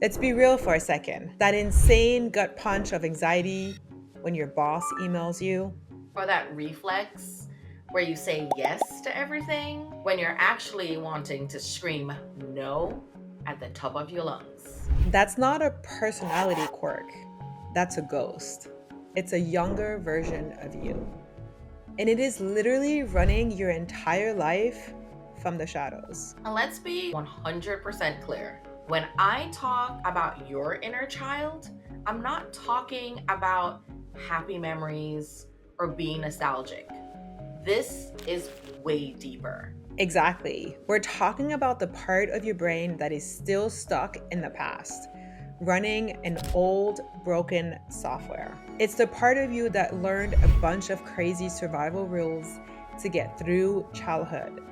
Let's be real for a second. That insane gut punch of anxiety when your boss emails you, Or that reflex where you say yes to everything when you're actually wanting to scream no at the top of your lungs. that's not a personality quirk. That's a ghost. It's a younger version of you. And it is literally running your entire life from the shadows. And let's be 100% clear. When I talk about your inner child, I'm not talking about happy memories or being nostalgic. This is way deeper. Exactly. We're talking about the part of your brain that is still stuck in the past, running an old, broken software. It's the part of you that learned a bunch of crazy survival rules to get through childhood.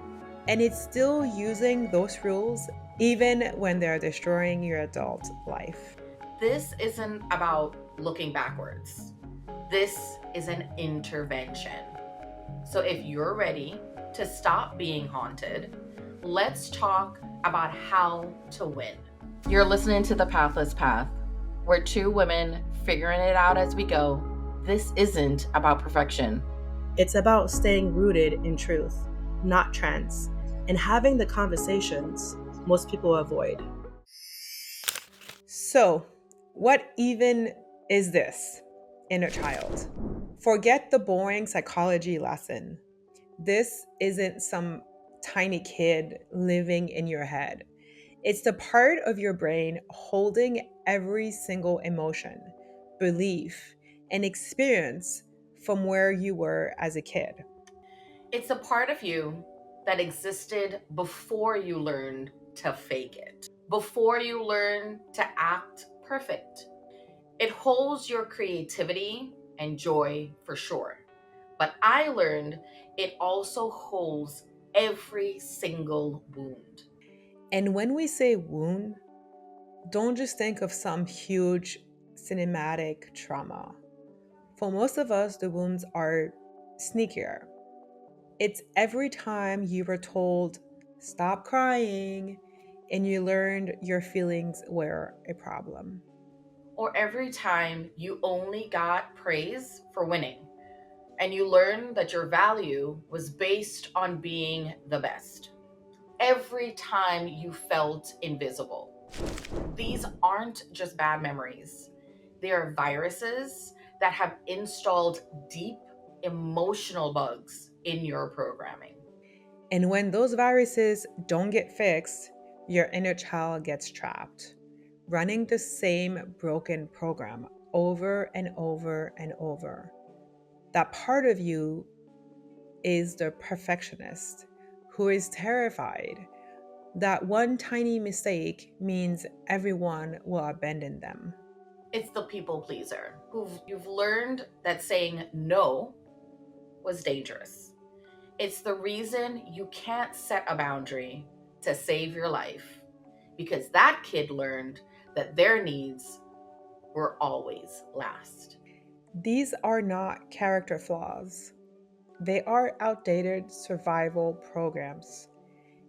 And it's still using those rules even when they're destroying your adult life. This isn't about looking backwards. This is an intervention. So if you're ready to stop being haunted, let's talk about how to win. You're listening to The Pathless Path. We're two women figuring it out as we go. This isn't about perfection. It's about staying rooted in truth, not trends, and having the conversations most people avoid. So, what even is this inner child? Forget the boring psychology lesson. This isn't some tiny kid living in your head. It's the part of your brain holding every single emotion, belief, and experience from where you were as a kid. It's a part of you that existed before you learned to fake it, before you learned to act perfect. It holds your creativity and joy for sure. But I learned it also holds every single wound. And when we say wound, don't just think of some huge cinematic trauma. For most of us, the wounds are sneakier. It's every time you were told, stop crying, and you learned your feelings were a problem. Or every time you only got praise for winning and you learned that your value was based on being the best. Every time you felt invisible. These aren't just bad memories, they are viruses that have installed deep emotional bugs in your programming. And when those viruses don't get fixed, your inner child gets trapped, running the same broken program over and over and over. That part of you is the perfectionist who is terrified that one tiny mistake means everyone will abandon them. It's the people pleaser who you've learned that saying no was dangerous. It's the reason you can't set a boundary to save your life because that kid learned that their needs were always last. These are not character flaws. They are outdated survival programs,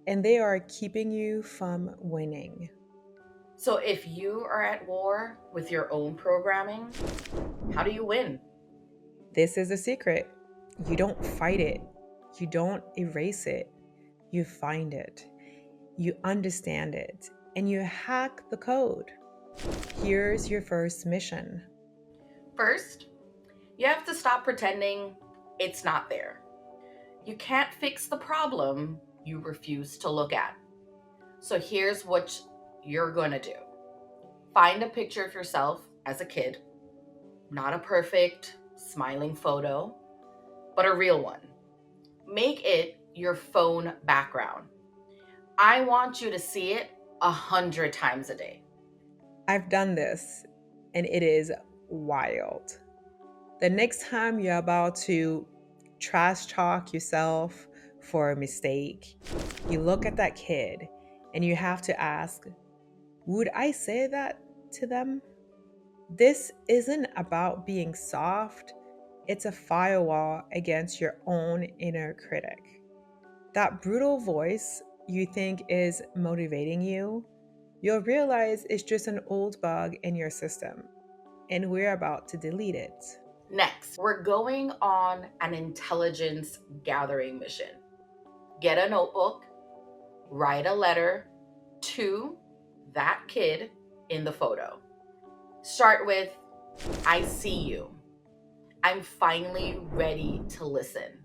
and they are keeping you from winning. So if you are at war with your own programming, how do you win? This is the secret. You don't fight it, you don't erase it, you find it, you understand it, and you hack the code. Here's your first mission. First, you have to stop pretending it's not there. You can't fix the problem you refuse to look at. So here's what you're going to do. Find a picture of yourself as a kid, not a perfect, smiling photo, but a real one. Make it your phone background. I want you to see it 100 times a day. I've done this, and it is wild. The next time you're about to trash talk yourself for a mistake, you look at that kid and you have to ask, would I say that to them? This isn't about being soft, it's a firewall against your own inner critic. That brutal voice you think is motivating you You'll realize it's just an old bug in your system, and we're about to delete it. Next, we're going on an intelligence gathering mission. Get a notebook, write a letter to that kid in the photo. Start with, I see you. I'm finally ready to listen.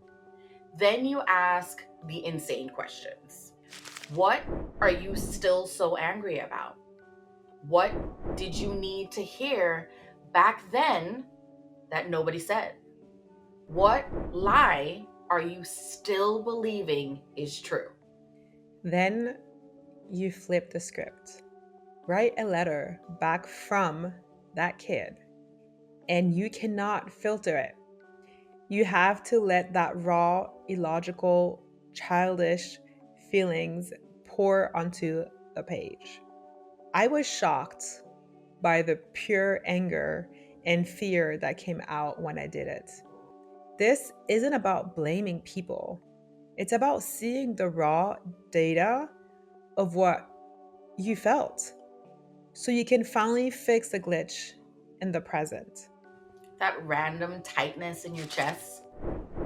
Then you ask the insane questions. What are you still so angry about? What did you need to hear back then that nobody said? What lie are you still believing is true? Then you flip the script. Write a letter back from that kid, and you cannot filter it. You have to let that raw, illogical, childish feelings pour onto the page. I was shocked by the pure anger and fear that came out when I did it. This isn't about blaming people, it's about seeing the raw data of what you felt so you can finally fix the glitch in the present. That random tightness in your chest,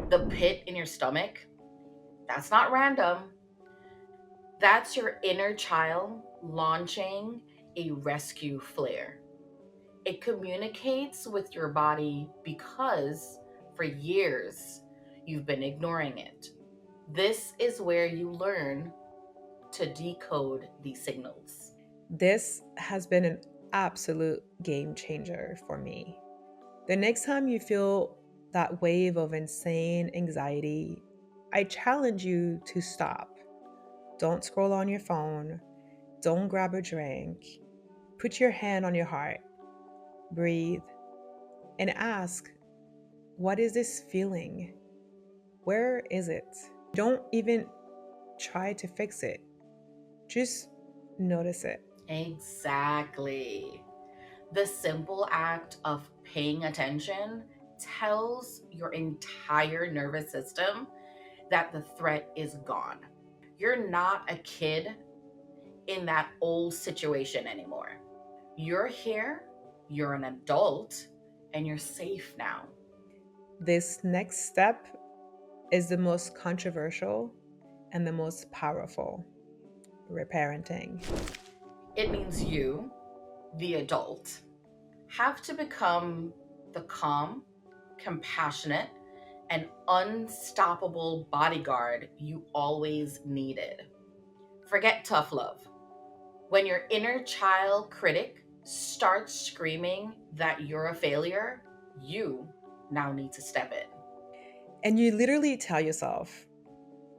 the pit in your stomach, that's not random. That's your inner child launching a rescue flare. It communicates with your body because for years you've been ignoring it. This is where you learn to decode these signals. This has been an absolute game changer for me. The next time you feel that wave of insane anxiety, I challenge you to stop. Don't scroll on your phone. Don't grab a drink. Put your hand on your heart. Breathe and ask, what is this feeling? Where is it? Don't even try to fix it. Just notice it. Exactly. The simple act of paying attention tells your entire nervous system that the threat is gone. You're not a kid in that old situation anymore. You're here, you're an adult, and you're safe now. This next step is the most controversial and the most powerful: reparenting. It means you, the adult, have to become the calm, compassionate, and unstoppable bodyguard you always needed. Forget tough love. When your inner child critic starts screaming that you're a failure, you now need to step in. And you literally tell yourself,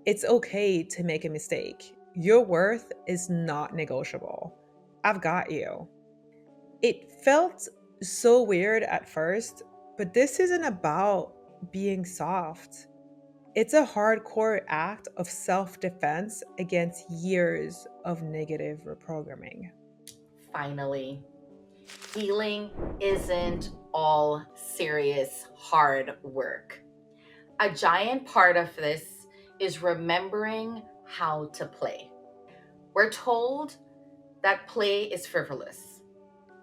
it's okay to make a mistake. Your worth is not negotiable. I've got you. It felt so weird at first, but this isn't about being soft. It's a hardcore act of self defense against years of negative reprogramming. Finally, healing isn't all serious, hard work. A giant part of this is remembering how to play. We're told that play is frivolous,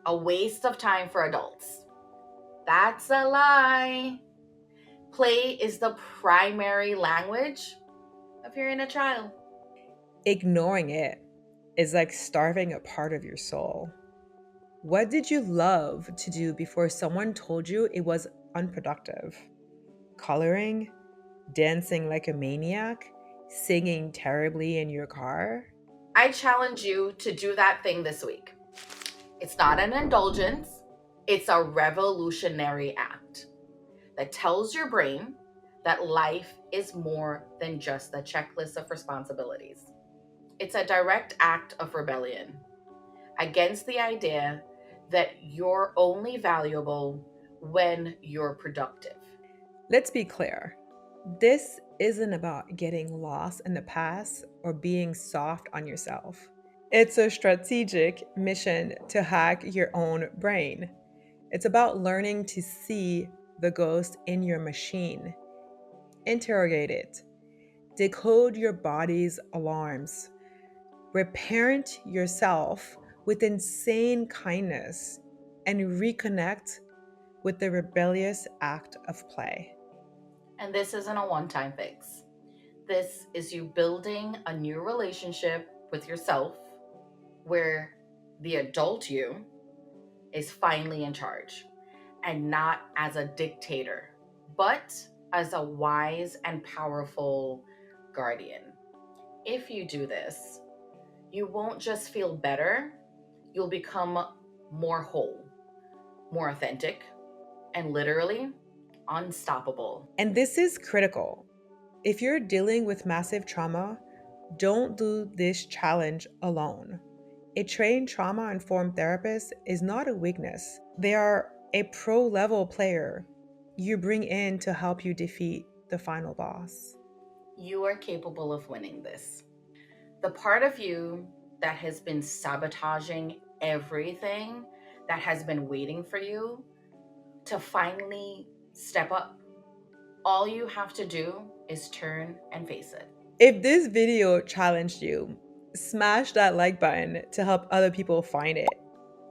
a waste of time for adults. That's a lie. Play is the primary language of your inner child. Ignoring it is like starving a part of your soul. What did you love to do before someone told you it was unproductive? Coloring, dancing like a maniac, singing terribly in your car? I challenge you to do that thing this week. It's not an indulgence, it's a revolutionary act that tells your brain that life is more than just a checklist of responsibilities. It's a direct act of rebellion against the idea that you're only valuable when you're productive. Let's be clear. This isn't about getting lost in the past or being soft on yourself. It's a strategic mission to hack your own brain. It's about learning to see the ghost in your machine, interrogate it, decode your body's alarms, reparent yourself with insane kindness and reconnect with the rebellious act of play. And this isn't a one time fix. This is you building a new relationship with yourself where the adult you is finally in charge and not as a dictator, but as a wise and powerful guardian. If you do this, you won't just feel better, you'll become more whole, more authentic, and literally unstoppable. And this is critical. If you're dealing with massive trauma, don't do this challenge alone. A trained trauma informed therapist is not a weakness, they are a pro level player you bring in to help you defeat the final boss. You are capable of winning this. The part of you that has been sabotaging everything, that has been waiting for you to finally step up. All you have to do is turn and face it. If this video challenged you, smash that like button to help other people find it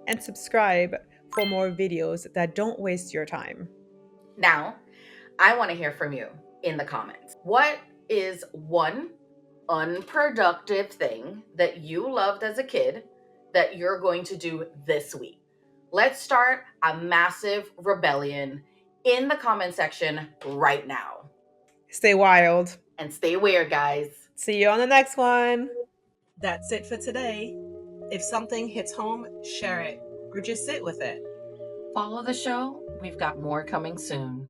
and subscribe for more videos that don't waste your time. Now, I want to hear from you in the comments. What is one unproductive thing that you loved as a kid that you're going to do this week? Let's start a massive rebellion in the comment section right now. Stay wild. And stay weird, guys. See you on the next one. That's it for today. If something hits home, share it or just sit with it. Follow the show. We've got more coming soon.